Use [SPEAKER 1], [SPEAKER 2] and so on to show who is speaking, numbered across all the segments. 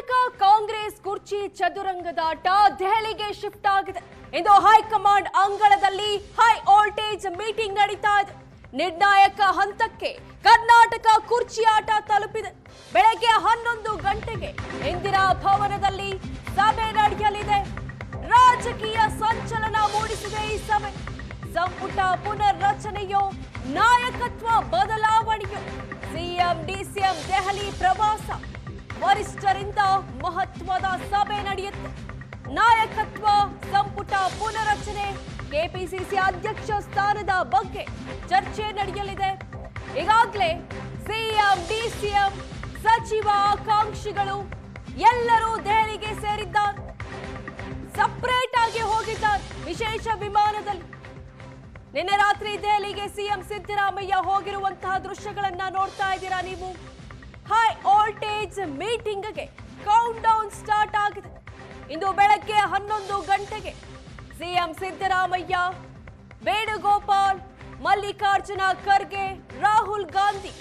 [SPEAKER 1] ಕರ್ನಾಟಕ ಕಾಂಗ್ರೆಸ್ ಕುರ್ಚಿ ಚದುರಂಗದಾಟ ದೆಹಲಿಗೆ ಶಿಫ್ಟ್ ಆಗಿದೆ. ಇಂದು ಹೈಕಮಾಂಡ್ ಅಂಗಳದಲ್ಲಿ ಹೈ ವೋಲ್ಟೇಜ್ ಮೀಟಿಂಗ್ ನಡೀತಾ ಇದೆ. ನಿರ್ಣಾಯಕ ಹಂತಕ್ಕೆ ಕರ್ನಾಟಕ ಕುರ್ಚಿ ಆಟ ತಲುಪಿದೆ. ಬೆಳಗ್ಗೆ 11 ಗಂಟೆಗೆ ಇಂದಿರಾ ಭವನದಲ್ಲಿ ಸಭೆ ನಡೆಯಲಿದೆ. ರಾಜಕೀಯ ಸಂಚಲನ ಮೂಡಿಸಿದೆ ಈ ಸಭೆ. ಸಂಪುಟ ಪುನರ್ರಚನೆಯೋ ನಾಯಕತ್ವ ಬದಲಾವಣೆಯೋ? ಸಿಎಂ ಡಿಸಿಎಂ ದೆಹಲಿ ಪ್ರವಾಸ, ವರಿಷ್ಠರಿಂದ ಮಹತ್ವದ ಸಭೆ ನಡೆಯುತ್ತೆ. ನಾಯಕತ್ವ, ಸಂಪುಟ ಪುನರಚನೆ, ಕೆಪಿಸಿಸಿ ಅಧ್ಯಕ್ಷ ಸ್ಥಾನದ ಬಗ್ಗೆ ಚರ್ಚೆ ನಡೆಯಲಿದೆ. ಈಗಾಗಲೇ ಸಿಎಂ ಡಿಸಿಎಂ ಸಚಿವ ಆಕಾಂಕ್ಷಿಗಳು ಎಲ್ಲರೂ ದೆಹಲಿಗೆ ಸೇರಿದ್ದಾರೆ. ಸಪರೇಟ್ ಆಗಿ ಹೋಗಿದ್ದಾರೆ ವಿಶೇಷ ವಿಮಾನದಲ್ಲಿ. ನಿನ್ನೆ ರಾತ್ರಿ ದೆಹಲಿಗೆ ಸಿಎಂ ಸಿದ್ದರಾಮಯ್ಯ ಹೋಗಿರುವಂತಹ ದೃಶ್ಯಗಳನ್ನ ನೋಡ್ತಾ ಇದ್ದೀರಾ ನೀವು. ಹೈ ವೋಲ್ಟೇಜ್ ಮೀಟಿಂಗ್ಗೆ ಕೌಂಟ್ ಡೌನ್ ಸ್ಟಾರ್ಟ್ ಆಗಿದೆ. ಇಂದು ಬೆಳಗ್ಗೆ 11 ಗಂಟೆಗೆ ಸಿಎಂ ಸಿದ್ದರಾಮಯ್ಯ, ವೇಣುಗೋಪಾಲ್, ಮಲ್ಲಿಕಾರ್ಜುನ ಖರ್ಗೆ, ರಾಹುಲ್ ಗಾಂಧಿ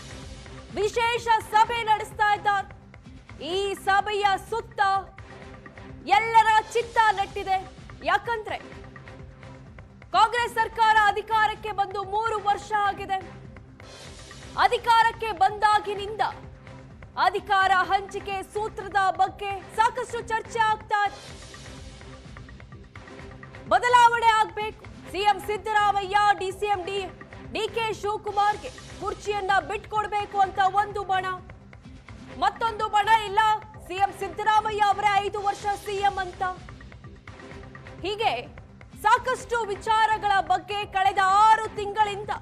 [SPEAKER 1] ವಿಶೇಷ ಸಭೆ ನಡೆಸ್ತಾ ಇದ್ದಾರೆ. ಈ ಸಭೆಯ ಸುತ್ತ ಎಲ್ಲರ ಚಿತ್ತ ನೆಟ್ಟಿದೆ. ಯಾಕಂದ್ರೆ ಕಾಂಗ್ರೆಸ್ ಸರ್ಕಾರ ಅಧಿಕಾರಕ್ಕೆ ಬಂದು 3 ವರ್ಷ ಆಗಿದೆ. ಅಧಿಕಾರಕ್ಕೆ ಬಂದಾಗಿನಿಂದ ಅಧಿಕಾರ ಹಂಚಿಕೆ ಸೂತ್ರದ ಬಗ್ಗೆ ಸಾಕಷ್ಟು ಚರ್ಚೆ ಆಗ್ತಾ ಇದೆ. ಬದಲಾವಣೆ ಆಗಬೇಕು. ಸಿಎಂ ಸಿದ್ದರಾಮಯ್ಯ, ಡಿಸಿಎಂ ಡಿಕೆ ಶಿವಕುಮಾರ್ಗೆ ಕುರ್ಚಿಯನ್ನ ಬಿಟ್ಕೊಡ್ಬೇಕು ಅಂತ ಒಂದು ಬಣ, ಮತ್ತೊಂದು ಬಣ ಇಲ್ಲ ಸಿಎಂ ಸಿದ್ದರಾಮಯ್ಯ ಅವರೇ 5 ವರ್ಷ ಸಿಎಂ ಅಂತ. ಹೀಗೆ ಸಾಕಷ್ಟು ವಿಚಾರಗಳ ಬಗ್ಗೆ ಕಳೆದ 6 ತಿಂಗಳಿಂದ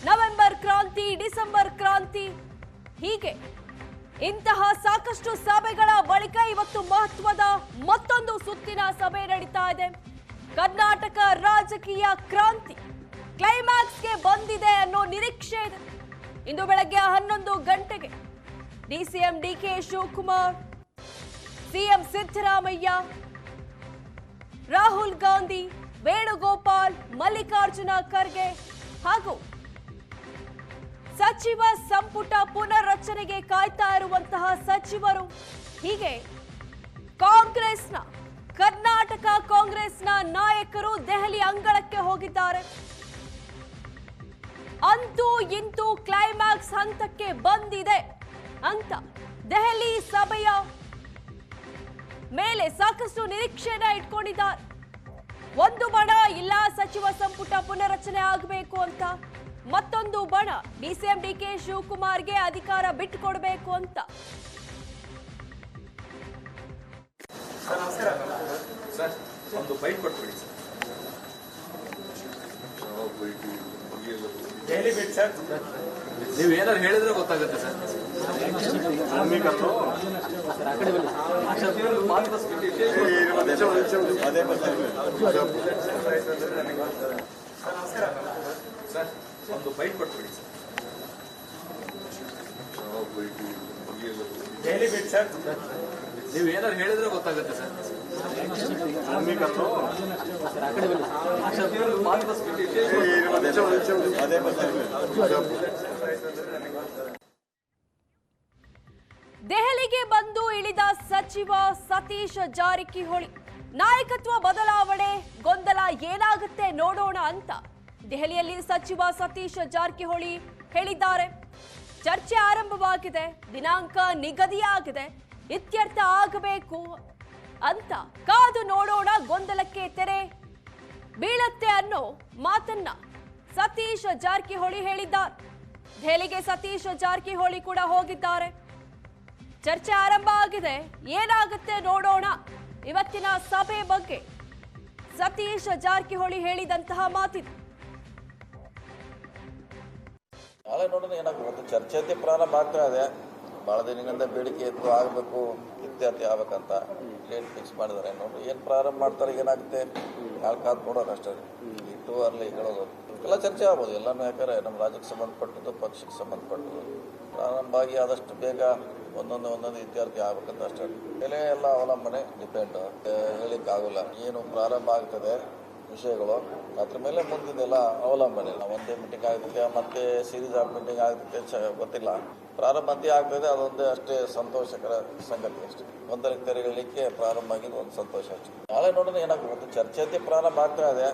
[SPEAKER 1] ನವೆಂಬರ್ ಕ್ರಾಂತಿ, ಡಿಸೆಂಬರ್ ಕ್ರಾಂತಿ, ಹೀಗೆ ಇಂತಹ ಸಾಕಷ್ಟು ಸಭೆಗಳ ಬಳಿಕ ಇವತ್ತು ಮಹತ್ವದ ಮತ್ತೊಂದು ಸುತ್ತಿನ ಸಭೆ ನಡೀತಾ ಇದೆ. ಕರ್ನಾಟಕ ರಾಜಕೀಯ ಕ್ರಾಂತಿ ಕ್ಲೈಮ್ಯಾಕ್ಸ್ಗೆ ಬಂದಿದೆ ಅನ್ನೋ ನಿರೀಕ್ಷೆ ಇದೆ. ಇಂದು ಬೆಳಗ್ಗೆ 11 ಗಂಟೆಗೆ ಡಿಸಿಎಂ ಡಿಕೆ ಶಿವಕುಮಾರ್, ಸಿಎಂ ಸಿದ್ದರಾಮಯ್ಯ, ರಾಹುಲ್ ಗಾಂಧಿ, ವೇಣುಗೋಪಾಲ್, ಮಲ್ಲಿಕಾರ್ಜುನ ಖರ್ಗೆ ಹಾಗೂ ಸಚಿವ ಸಂಪುಟ ಪುನರ್ರಚನೆಗೆ ಕಾಯ್ತಾ ಇರುವಂತಹ ಸಚಿವರು, ಹೀಗೆ ಕರ್ನಾಟಕ ಕಾಂಗ್ರೆಸ್ನ ನಾಯಕರು ದೆಹಲಿ ಅಂಗಳಕ್ಕೆ ಹೋಗಿದ್ದಾರೆ. ಅಂತೂ ಇಂತೂ ಕ್ಲೈಮ್ಯಾಕ್ಸ್ ಹಂತಕ್ಕೆ ಬಂದಿದೆ ಅಂತ ದೆಹಲಿ ಸಭೆಯ ಮೇಲೆ ಸಾಕಷ್ಟು ನಿರೀಕ್ಷೆನ ಇಟ್ಕೊಂಡಿದ್ದಾರೆ. ಒಂದು ಬಣ ಇಲ್ಲ ಸಚಿವ ಸಂಪುಟ ಪುನರಚನೆ ಆಗಬೇಕು ಅಂತ, ಮತ್ತೊಂದು ಬಣ ಡಿಸಿಎಂ ಡಿಕೆ ಶಿವಕುಮಾರ್ಗೆ ಅಧಿಕಾರ ಬಿಟ್ಟುಕೊಡ್ಬೇಕು ಅಂತ.
[SPEAKER 2] ಒಂದು ಬೈಟ್ ಕೊಟ್ಬಿಡಿ ಸರ್.
[SPEAKER 3] ದೆಹಲಿ ಬಿಟ್ಟು ಸರ್
[SPEAKER 2] ನೀವು ಏನಾದ್ರು ಹೇಳಿದ್ರೆ ಗೊತ್ತಾಗುತ್ತೆ ಸರ್. ಸರ್ ಒಂದು ಬೈಟ್ ಕೊಟ್ಬಿಡಿ ಸರ್.
[SPEAKER 3] ದೆಹಲಿ ಬಿಟ್ಟು ಸರ್
[SPEAKER 2] ನೀವು ಏನಾದ್ರು ಹೇಳಿದ್ರೆ ಗೊತ್ತಾಗುತ್ತೆ ಸರ್.
[SPEAKER 1] ದೆಹಲಿಗೆ ಬಂದು ಇಳಿದ ಸಚಿವ ಸತೀಶ್ ಜಾರಕಿಹೊಳಿ, ನಾಯಕತ್ವ ಬದಲಾವಣೆ, ಗೊಂದಲ ಏನಾಗುತ್ತೆ ನೋಡೋಣ ಅಂತ ದೆಹಲಿಯಲ್ಲಿ ಸಚಿವ ಸತೀಶ್ ಜಾರಕಿಹೊಳಿ ಹೇಳಿದ್ದಾರೆ. ಚರ್ಚೆ ಆರಂಭವಾಗಿದೆ, ದಿನಾಂಕ ನಿಗದಿಯಾಗಿದೆ, ಇತ್ಯರ್ಥ ಆಗಬೇಕು ಅಂತ ಕಾದು ನೋಡೋಣ, ಗೊಂದಲಕ್ಕೆ ತೆರೆ ಬೀಳತ್ತೆ ಅನ್ನೋ ಮಾತನ್ನ ಸತೀಶ್ ಜಾರಕಿಹೊಳಿ ಹೇಳಿದ್ದಾರೆ. ದೆಹಲಿಗೆ ಸತೀಶ್ ಜಾರಕಿಹೊಳಿ ಕೂಡ ಹೋಗಿದ್ದಾರೆ. ಚರ್ಚೆ ಆರಂಭ ಆಗಿದೆ, ಏನಾಗುತ್ತೆ ನೋಡೋಣ. ಇವತ್ತಿನ ಸಭೆ ಬಗ್ಗೆ ಸತೀಶ್ ಜಾರಕಿಹೊಳಿ ಹೇಳಿದಂತಹ ಮಾತಿದೆ.
[SPEAKER 4] ನಾಳೆ ನೋಡೋಣ ಏನಾಗುತ್ತೆ. ಚರ್ಚೆ ಐತಿ, ಪ್ರಾರಂಭ ಆಗ್ತಾ ಇದೆ. ಭಾಳ ದಿನಗಳಿಂದ ಬೇಡಿಕೆ ಇತ್ತು, ಆಗಬೇಕು, ಇತ್ಯರ್ಥ ಆಗ್ಬೇಕಂತ ಡೇಟ್ ಫಿಕ್ಸ್ ಮಾಡಿದ್ದಾರೆ. ನೋಡಿ ಏನು ಪ್ರಾರಂಭ ಮಾಡ್ತಾರೆ, ಏನಾಗುತ್ತೆ ಕಾದು ನೋಡೋಣ ಅಷ್ಟೇ. ಇಟ್ಟು ಅರ್ಲಿ ಹೇಳೋದು ಎಲ್ಲ ಚರ್ಚೆ ಆಗ್ಬೋದು ಎಲ್ಲನೂ. ಯಾಕಂದರೆ ನಮ್ಮ ರಾಜ್ಯಕ್ಕೆ ಸಂಬಂಧಪಟ್ಟದ್ದು, ಪಕ್ಷಕ್ಕೆ ಸಂಬಂಧಪಟ್ಟದ್ದು ಪ್ರಾರಂಭ ಆಗಿ ಆದಷ್ಟು ಬೇಗ ಒಂದೊಂದು ಇತ್ಯರ್ಥ ಆಗ್ಬೇಕಂತ ಅಷ್ಟೇ. ಮೇಲೆ ಎಲ್ಲ ಅವಲಂಬನೆ ಡಿಪೆಂಡ್, ಹೇಳಿಕ್ಕಾಗಲ್ಲ. ಏನು ಪ್ರಾರಂಭ ಆಗ್ತದೆ, ವಿಷಯಗಳು. ಅದ್ರ ಮೇಲೆ ಮುಂದಿದೆಲ್ಲ ಅವಲಂಬನೆ. ಒಂದೇ ಮೀಟಿಂಗ್ ಆಗ್ತದೆ, ಮತ್ತೆ ಸೀರೀಸ್ ಆಫ್ ಮೀಟಿಂಗ್ ಆಗ್ತದೆ ಗೊತ್ತಿಲ್ಲ. ಪ್ರಾರಂಭ ಆಗ್ತದೆ, ಅದೊಂದೇ ಅಷ್ಟೇ ಸಂತೋಷಕರ ಸಂಗತಿ ಅಷ್ಟೇ. ಒಂದರಿಗೆ ತೆರೆಯಲಿಕ್ಕೆ ಪ್ರಾರಂಭ ಆಗಿದ್ದು ಒಂದು ಸಂತೋಷ ಅಷ್ಟೇ. ನಾಳೆ ನೋಡೋಣ ಏನಾಗುತ್ತೆ. ಚರ್ಚೆ ಪ್ರಾರಂಭ ಆಗ್ತಾ ಇದೆ.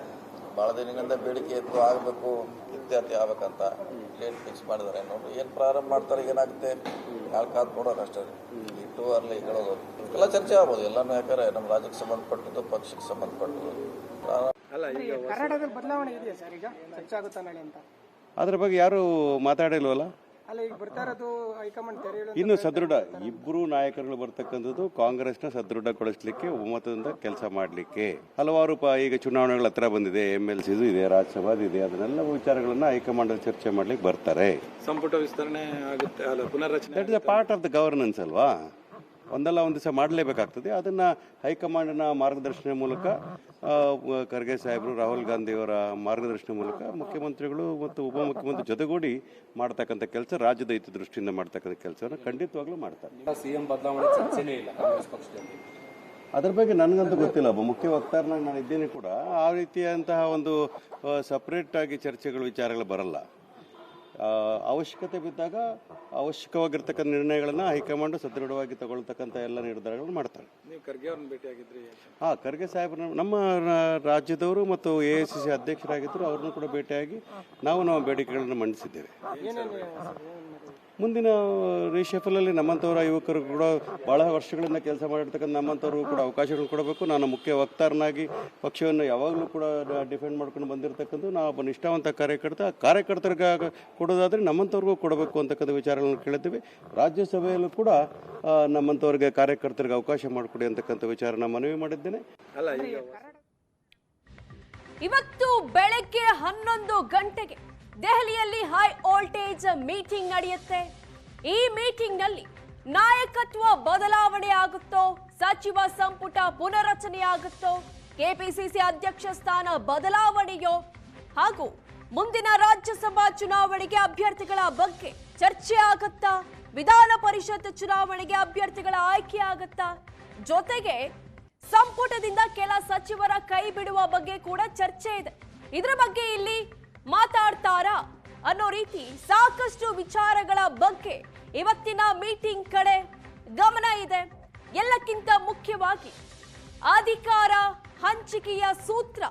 [SPEAKER 4] ಭಾಳ ದಿನಗಳಿಂದ ಬೇಡಿಕೆ ಇತ್ತು, ಆಗಬೇಕು, ಇತ್ಯರ್ಥ ಆಗ್ಬೇಕಂತ ಡೇಟ್ ಫಿಕ್ಸ್ ಮಾಡಿದ್ದಾರೆ. ನೋಡಿ ಏನು ಪ್ರಾರಂಭ ಮಾಡ್ತಾರೆ, ಏನಾಗುತ್ತೆ ನಾಳೆ ಕಾದು ನೋಡೋಣ ಅಷ್ಟೇ. ಇಟ್ಟು ಅರ್ಲಿ ಹೇಳೋದು ಎಲ್ಲ ಚರ್ಚೆ ಆಗ್ಬೋದು ಎಲ್ಲನೂ. ಯಾಕಂದ್ರೆ ನಮ್ಮ ರಾಜ್ಯಕ್ಕೆ ಸಂಬಂಧಪಟ್ಟದ್ದು, ಪಕ್ಷಕ್ಕೆ ಸಂಬಂಧಪಟ್ಟದ್ದು.
[SPEAKER 3] ಕರ್ನಾಟಕದಲ್ಲಿ ಬದಲಾವಣೆ ಇದೆಯಾ ಸರ್? ಈಗ ಚರ್ಚೆ ಆಗುತ್ತಾ ನಾಳೆ ಅಂತ
[SPEAKER 5] ಅದ್ರ ಬಗ್ಗೆ ಯಾರು ಮಾತಾಡಿಲ್ವಲ್ಲ.
[SPEAKER 3] ಅಲ್ಲ, ಈಗ ಬರ್ತಾ ಇರೋದು ಹೈಕಮಾಂಡ್ ತೆರೆಯಲು
[SPEAKER 5] ಇನ್ನು ಸದೃಢ ಇಬ್ಬರು ನಾಯಕರುಗಳು ಬರ್ತಕ್ಕಂಥದ್ದು ಕಾಂಗ್ರೆಸ್ನ ಸದೃಢಗೊಳಿಸಲಿಕ್ಕೆ ಒಮ್ಮತದಿಂದ ಕೆಲಸ ಮಾಡಲಿಕ್ಕೆ. ಹಲವಾರು ಈಗ ಚುನಾವಣೆಗಳ ಹತ್ರ ಬಂದಿದೆ, MLCದು ಇದೆ, ರಾಜ್ಯಸಭಾದ ಇದೆ. ಅದನ್ನೆಲ್ಲ ವಿಚಾರಗಳನ್ನ ಹೈಕಮಾಂಡ್ ಚರ್ಚೆ ಮಾಡ್ಲಿಕ್ಕೆ ಬರ್ತಾರೆ.
[SPEAKER 6] ಸಂಪುಟ ವಿಸ್ತರಣೆ ಆಗುತ್ತೆ, ಅಲ್ಲ ಪುನರ್ರಚನೆ.
[SPEAKER 5] That is a part of the governance ಅಲ್ವಾ. ಒಂದಲ್ಲ ಒಂದು ದಿವಸ ಮಾಡಲೇಬೇಕಾಗ್ತದೆ. ಅದನ್ನು ಹೈಕಮಾಂಡ್ನ ಮಾರ್ಗದರ್ಶನ ಮೂಲಕ, ಖರ್ಗೆ ಸಾಹೇಬರು, ರಾಹುಲ್ ಗಾಂಧಿಯವರ ಮಾರ್ಗದರ್ಶನ ಮೂಲಕ ಮುಖ್ಯಮಂತ್ರಿಗಳು ಮತ್ತು ಉಪಮುಖ್ಯಮಂತ್ರಿ ಜೊತೆಗೂಡಿ ಮಾಡ್ತಕ್ಕಂಥ ಕೆಲಸ, ರಾಜ್ಯದ ಹಿತದೃಷ್ಟಿಯಿಂದ ಮಾಡ್ತಕ್ಕಂಥ ಕೆಲಸವನ್ನು ಖಂಡಿತವಾಗ್ಲೂ ಮಾಡ್ತಾರೆ.
[SPEAKER 2] ಸಿಎಂ ಬದಲಾವಣೆ ಚರ್ಚೆನೇ ಇಲ್ಲ ಕಾಂಗ್ರೆಸ್ ಪಕ್ಷದಲ್ಲಿ.
[SPEAKER 5] ಅದ್ರ ಬಗ್ಗೆ ನನಗಂತೂ ಗೊತ್ತಿಲ್ಲ. ಒಬ್ಬ ಮುಖ್ಯ ವಕ್ತಾರನಾಗಿ ನಾನು ಇದ್ದೇನೆ ಕೂಡ. ಆ ರೀತಿಯಂತಹ ಒಂದು ಸಪ್ರೇಟ್ ಆಗಿ ಚರ್ಚೆಗಳು, ವಿಚಾರಗಳು ಬರಲ್ಲ. ಅವಶ್ಯಕತೆ ಬಿದ್ದಾಗ ಅವಶ್ಯಕವಾಗಿರ್ತಕ್ಕಂಥ ನಿರ್ಣಯಗಳನ್ನು ಹೈಕಮಾಂಡ್ ಸದೃಢವಾಗಿ ತಗೊಳ್ತಕ್ಕಂಥ ಎಲ್ಲ ನಿರ್ಧಾರಗಳು ಮಾಡ್ತಾರೆ.
[SPEAKER 6] ನೀವು ಖರ್ಗೆ ಅವ್ರನ್ನ ಭೇಟಿಯಾಗಿದ್ರಿ?
[SPEAKER 5] ಖರ್ಗೆ ಸಾಹೇಬ್ರ ನಮ್ಮ ರಾಜ್ಯದವರು ಮತ್ತು AICC ಅಧ್ಯಕ್ಷರಾಗಿದ್ದರು. ಅವ್ರನ್ನೂ ಕೂಡ ಭೇಟಿಯಾಗಿ ನಾವು ಬೇಡಿಕೆಗಳನ್ನು ಮಂಡಿಸಿದ್ದೇವೆ. ಮುಂದಿನ ರೀಶಫಲಲ್ಲಿ ನಮ್ಮಂಥವರ ಯುವಕರು ಕೂಡ ಬಹಳ ವರ್ಷಗಳಿಂದ ಕೆಲಸ ಮಾಡಿರ್ತಕ್ಕಂಥ ನಮ್ಮಂಥವ್ರಿಗೂ ಕೂಡ ಅವಕಾಶಗಳು ಕೊಡಬೇಕು. ನಾನು ಮುಖ್ಯ ವಕ್ತಾರನಾಗಿ ಪಕ್ಷವನ್ನು ಯಾವಾಗಲೂ ಕೂಡ ಡಿಫೆಂಡ್ ಮಾಡ್ಕೊಂಡು ಬಂದಿರತಕ್ಕಂಥ ನಾವು ಒಬ್ಬ ನಿಷ್ಠಾವಂತ ಕಾರ್ಯಕರ್ತರಿಗೆ ಕೊಡೋದಾದರೆ ನಮ್ಮಂಥವ್ರಿಗೂ ಕೊಡಬೇಕು ಅಂತಕ್ಕಂಥ ವಿಚಾರಗಳನ್ನು ಕೇಳಿದ್ದೀವಿ. ರಾಜ್ಯಸಭೆಯಲ್ಲೂ ಕೂಡ ನಮ್ಮಂಥವ್ರಿಗೆ ಕಾರ್ಯಕರ್ತರಿಗೆ ಅವಕಾಶ ಮಾಡಿಕೊಡಿ ಅಂತಕ್ಕಂಥ ವಿಚಾರನ ಮನವಿ ಮಾಡಿದ್ದೇನೆ.
[SPEAKER 6] ಅಲ್ಲ, ಈಗ
[SPEAKER 1] ಇವತ್ತು ಬೆಳಗ್ಗೆ 11 ಗಂಟೆಗೆ ದೆಹಲಿಯಲ್ಲಿ ಹೈ ವೋಲ್ಟೇಜ್ ಮೀಟಿಂಗ್ ನಡೆಯುತ್ತೆ. ಈ ಮೀಟಿಂಗ್ ನಲ್ಲಿ ನಾಯಕತ್ವ ಬದಲಾವಣೆ ಆಗುತ್ತೋ, ಸಚಿವ ಸಂಪುಟ ಪುನರಚನೆ ಆಗುತ್ತೋ, ಕೆಪಿಸಿಸಿ ಅಧ್ಯಕ್ಷ ಸ್ಥಾನ ಬದಲಾವಣೆಯೋ, ಹಾಗೂ ಮುಂದಿನ ರಾಜ್ಯಸಭಾ ಚುನಾವಣೆಗೆ ಅಭ್ಯರ್ಥಿಗಳ ಬಗ್ಗೆ ಚರ್ಚೆ ಆಗುತ್ತಾ, ವಿಧಾನ ಪರಿಷತ್ ಚುನಾವಣೆಗೆ ಅಭ್ಯರ್ಥಿಗಳ ಆಯ್ಕೆ ಆಗುತ್ತಾ, ಜೊತೆಗೆ ಸಂಪುಟದಿಂದ ಕೆಲ ಸಚಿವರ ಕೈ ಬಿಡುವ ಬಗ್ಗೆ ಕೂಡ ಚರ್ಚೆ ಇದೆ. ಇದರ ಬಗ್ಗೆ ಇಲ್ಲಿ ಮಾತಾಡ್ತಾರಾ ಅನ್ನೋ ರೀತಿ ಸಾಕಷ್ಟು ವಿಚಾರಗಳ ಬಗ್ಗೆ ಇವತ್ತಿನ ಮೀಟಿಂಗ್ ಕಡೆ ಗಮನ ಇದೆ. ಎಲ್ಲಕ್ಕಿಂತ ಮುಖ್ಯವಾಗಿ ಅಧಿಕಾರ ಹಂಚಿಕೆಯ ಸೂತ್ರ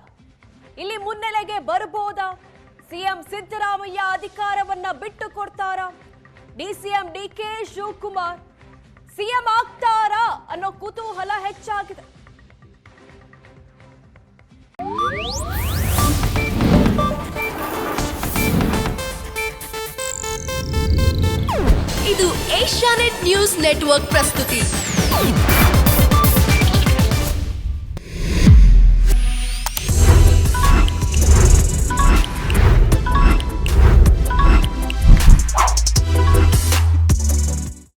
[SPEAKER 1] ಇಲ್ಲಿ ಮುನ್ನೆಲೆಗೆ ಬರಬಹುದಾ? ಸಿಎಂ ಸಿದ್ದರಾಮಯ್ಯ ಅಧಿಕಾರವನ್ನ ಬಿಟ್ಟು ಕೊಡ್ತಾರಾ? DCM DK ಶಿವಕುಮಾರ್ ಸಿಎಂ ಆಗ್ತಾರಾ ಅನ್ನೋ ಕುತೂಹಲ ಹೆಚ್ಚಾಗಿದೆ.
[SPEAKER 7] ಇದು ಏಷ್ಯಾನೆಟ್ ನ್ಯೂಸ್ ನೆಟ್ವರ್ಕ್ ಪ್ರಸ್ತುತಿ.